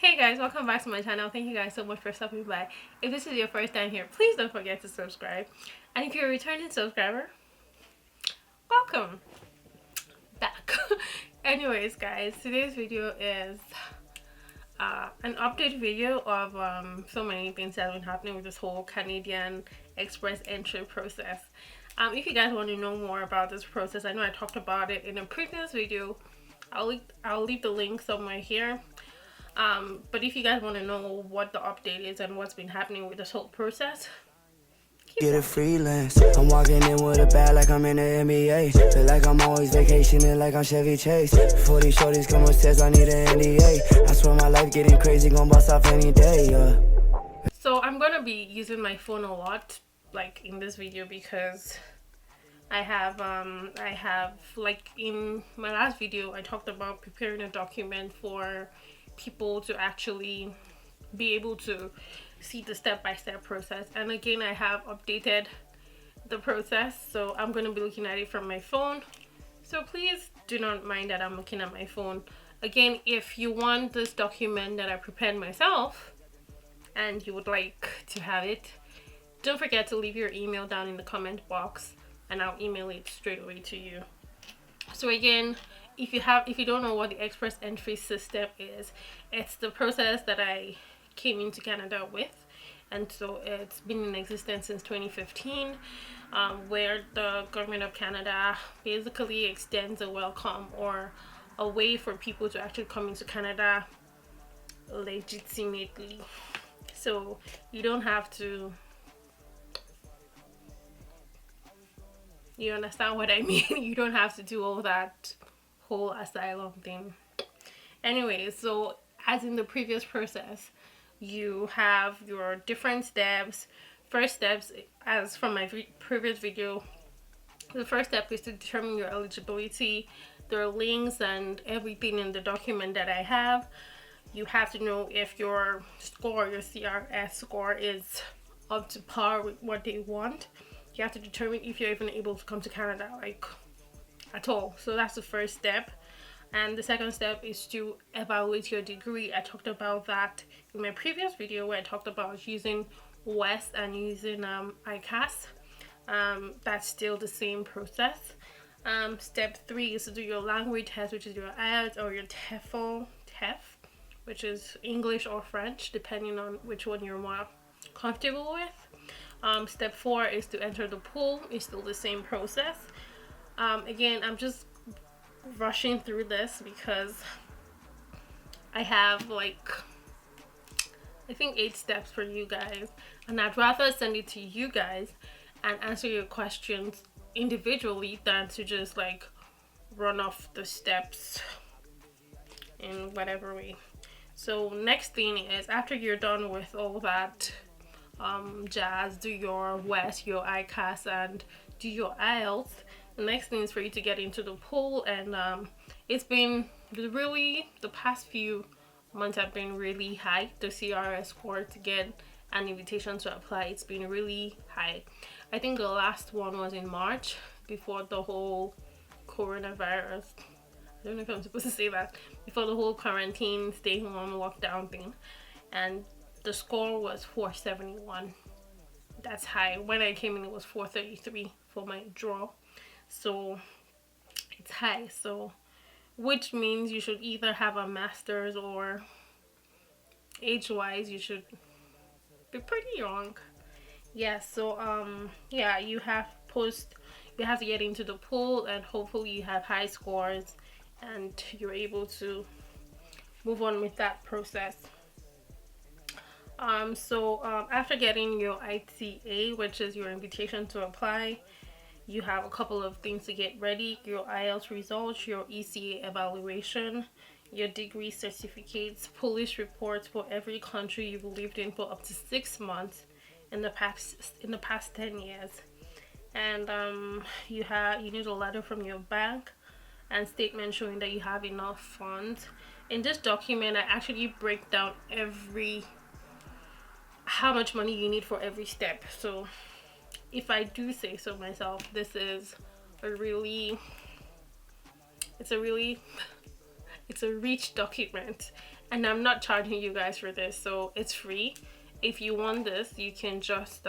Hey guys, welcome back to my channel. Thank you guys so much for stopping by. If this is your first time here, please don't forget to subscribe. And if you're a returning subscriber, welcome back. Anyways guys, today's video is an update video of so many things that have been happening with this whole Canadian Express entry process. If you guys want to know more about this process, I know I talked about it in a previous video. I'll leave the link somewhere here. But if you guys want to know what the update is and what's been happening with this whole process, Get a freelance. I'm walking in with a bag like I'm in the NBA. Feel like I'm always vacationing like I'm Chevy Chase. Before these shorties come upstairs, I need an NDA. I swear my life getting crazy, gon' bust off any day. So I'm gonna be using my phone a lot, like in this video, because I have like in my last video I talked about preparing a document for people to actually be able to see the step-by-step process, and again I have updated the process, so I'm going to be looking at it from my phone, so please do not mind that I'm looking at my phone. Again, if you want this document that I prepared myself and you would like to have it, don't forget to leave your email down in the comment box and I'll email it straight away to you. So again, if you don't know what the express entry system is, it's the process that I came into Canada with, and so it's been in existence since 2015, where the government of Canada basically extends a welcome or a way for people to actually come into Canada legitimately. So you don't have to, you understand what I mean? You don't have to do all that whole asylum thing. Anyway, so as in the previous process, you have your different steps. First steps, as from my previous video, the first step is to determine your eligibility. There are links and everything in the document that I have. You have to know if your score, your CRS score, is up to par with what they want. You have to determine if you're even able to come to Canada, like at all. So that's the first step. And the second step is to evaluate your degree. I talked about that in my previous video where I talked about using WES and using ICAS. That's still the same process. Step 3 is to do your language test, which is your IELTS or your TEFL, which is English or French, depending on which one you're more comfortable with. Step 4 is to enter the pool. It's still the same process. Again, I'm just rushing through this because I have like I think 8 steps for you guys, and I'd rather send it to you guys and answer your questions individually than to just like run off the steps in whatever way. So next thing is, after you're done with all that jazz, do your WES, your ICAS, and do your IELTS. The next thing is for you to get into the pool, and it's been really, the past few months have been really high. The CRS score to get an invitation to apply, it's been really high. I think the last one was in March, before the whole coronavirus, I don't know if I'm supposed to say that, before the whole quarantine, stay home, lockdown thing, and the score was 471. That's high. When I came in, it was 433 for my draw. So it's high, so which means you should either have a master's, or age-wise you should be pretty young. Yeah, so yeah, you have to get into the pool, and hopefully you have high scores and you're able to move on with that process. After getting your ITA, which is your invitation to apply, you have a couple of things to get ready: your IELTS results, your ECA evaluation, your degree certificates, police reports for every country you've lived in for up to 6 months in the past 10 years, and you need a letter from your bank and statement showing that you have enough funds. In this document, I actually break down how much money you need for every step. So if I do say so myself, this is it's a rich document, And I'm not charging you guys for this, so it's free. If you want this, you can just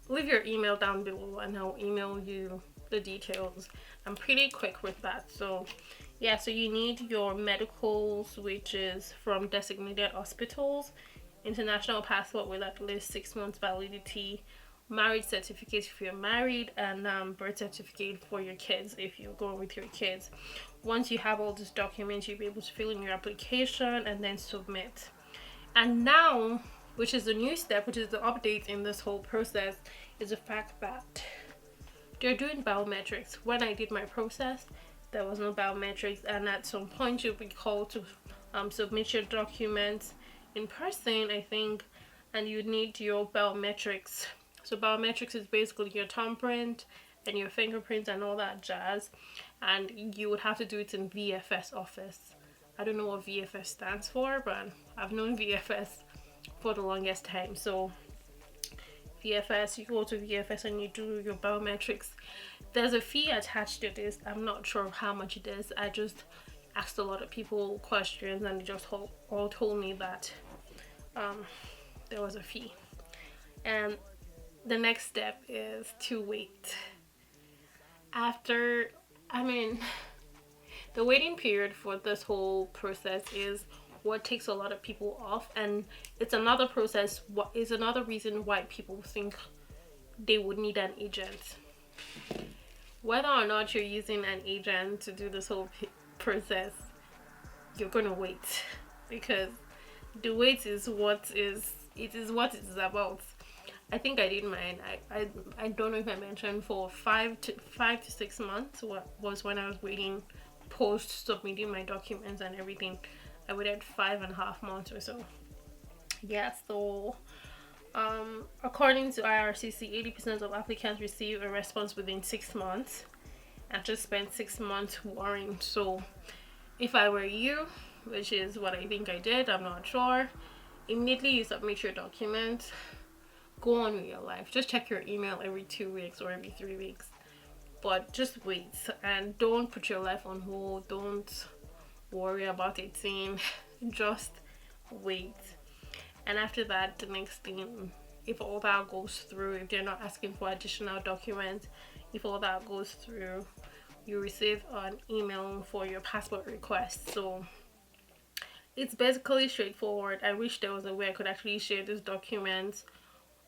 leave your email down below and I'll email you the details. I'm pretty quick with that. So yeah, so you need your medicals, which is from designated hospitals, international passport with at least 6 months validity, marriage certificate if you're married, and birth certificate for your kids if you're going with your kids. Once you have all these documents, you'll be able to fill in your application and then submit. And now, which is the new step, which is the update in this whole process, is the fact that they're doing biometrics. When I did my process, there was no biometrics, and at some point you'll be called to submit your documents in person, I think, and you need your biometrics. So biometrics is basically your thumbprint and your fingerprints and all that jazz, and you would have to do it in VFS office. I don't know what VFS stands for, but I've known VFS for the longest time. So VFS, you go to VFS and you do your biometrics. There's a fee attached to this. I'm not sure how much it is. I just asked a lot of people questions and they just all told me that there was a fee. And the next step is to wait. After, the waiting period for this whole process is what takes a lot of people off, and it's another process. What is another reason why people think they would need an agent. Whether or not you're using an agent to do this whole process, you're gonna wait, because the wait is what it is about. I think I did mine. I don't know if I mentioned, for 5 to 6 months. What was when I was waiting post submitting my documents and everything. I waited 5.5 months or so. Yeah, so according to IRCC, 80% of applicants receive a response within 6 months. I just spent 6 months worrying. So if I were you, which is what I think I did, I'm not sure, immediately you submit your documents, go on with your life. Just check your email every 2 weeks or every 3 weeks, but just wait, and don't put your life on hold. Don't worry about it saying, just wait. And after that, the next thing, if all that goes through, if they're not asking for additional documents, if all that goes through, you receive an email for your passport request. So it's basically straightforward. I wish there was a way I could actually share these documents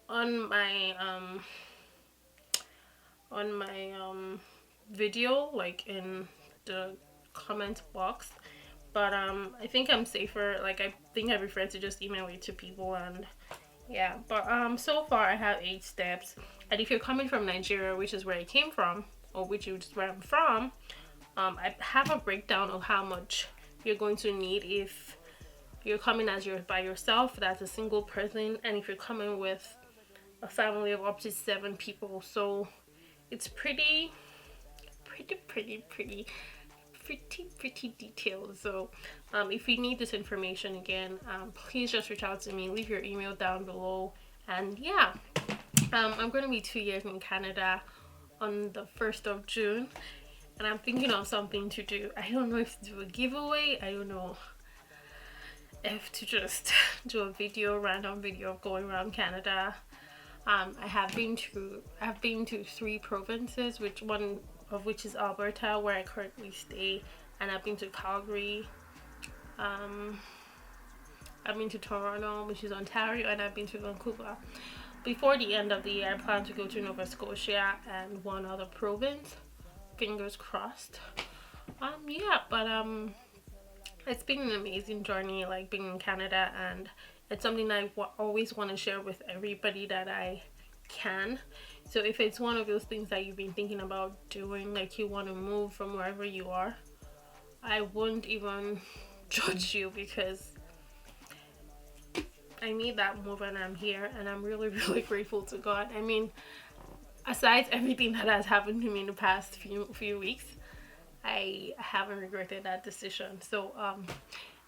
on my video, like in the comment box, but I think I'm safer. Like, I think I prefer to just email it to people. And yeah, but so far I have 8 steps. And if you're coming from Nigeria, which is where I came from, or which is where I'm from, I have a breakdown of how much you're going to need if you're coming as you're by yourself, that's a single person, and if you're coming with a family of up to 7 people. So it's pretty detailed. So if you need this information again, please just reach out to me, leave your email down below. And yeah, I'm going to be 2 years in Canada on the 1st of June, and I'm thinking of something to do. I don't know if to do a giveaway. I don't know if to just do a random video of going around Canada. I've been to 3 provinces, one of which is Alberta, where I currently stay, and I've been to Calgary. I've been to Toronto, which is Ontario, and I've been to Vancouver. Before the end of the year, I plan to go to Nova Scotia and one other province. Fingers crossed. Yeah, but it's been an amazing journey, like being in Canada, and it's something I always want to share with everybody that I can. So if it's one of those things that you've been thinking about doing, like you want to move from wherever you are, I won't even judge you, because I made that move and I'm here, and I'm really grateful to God. I mean, aside everything that has happened to me in the past few weeks, I haven't regretted that decision. So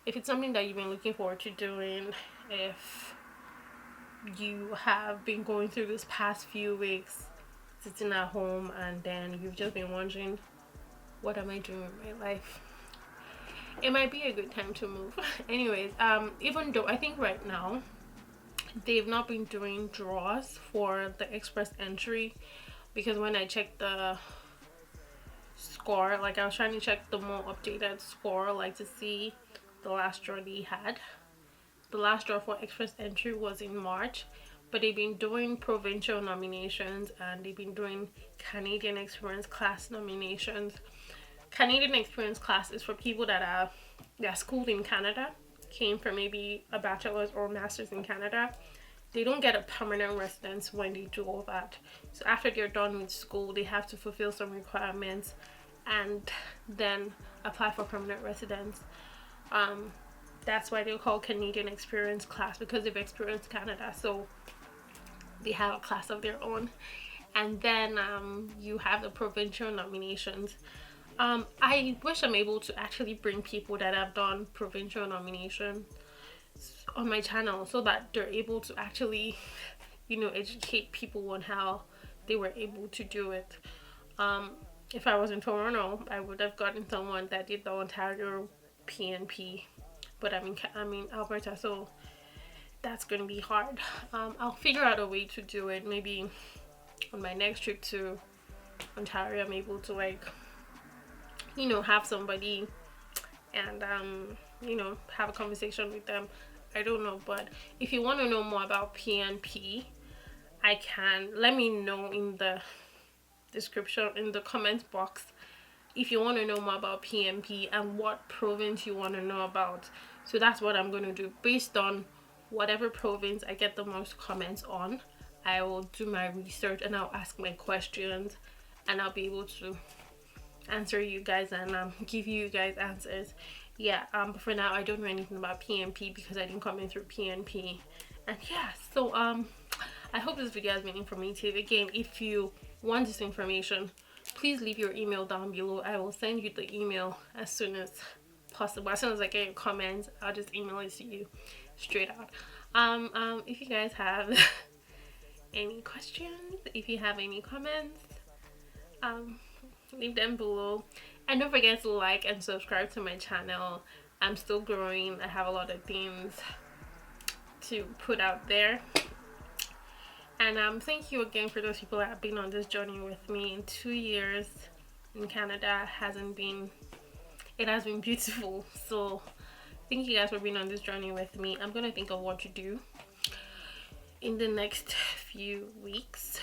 if it's something that you've been looking forward to doing, if you have been going through this past few weeks sitting at home and then you've just been wondering, what am I doing with my life? it might be a good time to move. Anyways, even though I think right now they've not been doing draws for the express entry, because when I checked the score, like I was trying to check the more updated score, like to see the last draw they had. The last draw for express entry was in March, but they've been doing provincial nominations and they've been doing Canadian experience class nominations. Canadian experience class is for people that schooled in Canada, came from maybe a bachelor's or master's in Canada. They don't get a permanent residence when they do all that. So after they're done with school, they have to fulfill some requirements and then apply for permanent residence. That's why they're called Canadian experience class, because they've experienced Canada, so they have a class of their own. And then you have the provincial nominations. I wish I'm able to actually bring people that have done provincial nomination on my channel so that they're able to actually, educate people on how they were able to do it. If I was in Toronto, I would have gotten someone that did the Ontario PNP, but I'm in Alberta, so that's gonna be hard. I'll figure out a way to do it. Maybe on my next trip to Ontario, I'm able to have somebody and have a conversation with them. I don't know, but if you want to know more about PNP, let me know in the description, in the comments box, if you want to know more about PNP and what province you want to know about. So that's what I'm going to do. Based on whatever province I get the most comments on, I will do my research and I'll ask my questions and I'll be able to answer you guys and give you guys answers. But for now I don't know anything about PNP because I didn't come in through PNP. And so I hope this video has been informative. Again, if you want this information, please leave your email down below. I will send you the email as soon as possible. As soon as I get your comments, I'll just email it to you straight out. If you guys have any questions, if you have any comments, leave them below. And don't forget to like and subscribe to my channel. I'm still growing. I have a lot of things to put out there. And thank you again for those people that have been on this journey with me. In 2 years in Canada has been beautiful. So thank you guys for being on this journey with me. I'm gonna think of what to do in the next few weeks.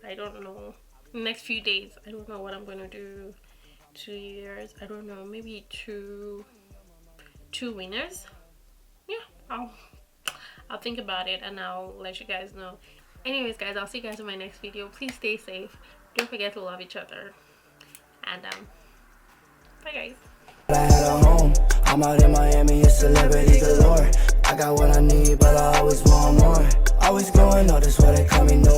I don't know. Next few days. I don't know what I'm gonna do. 2 years. I don't know. Maybe two winners. I'll think about it and I'll let you guys know. Anyways, guys, I'll see you guys in my next video. Please stay safe. Don't forget to love each other. And bye, guys. I had a home. I'm out in Miami, a celebrity galore. I got what I need, but I always want more. Always going, notice why they call me no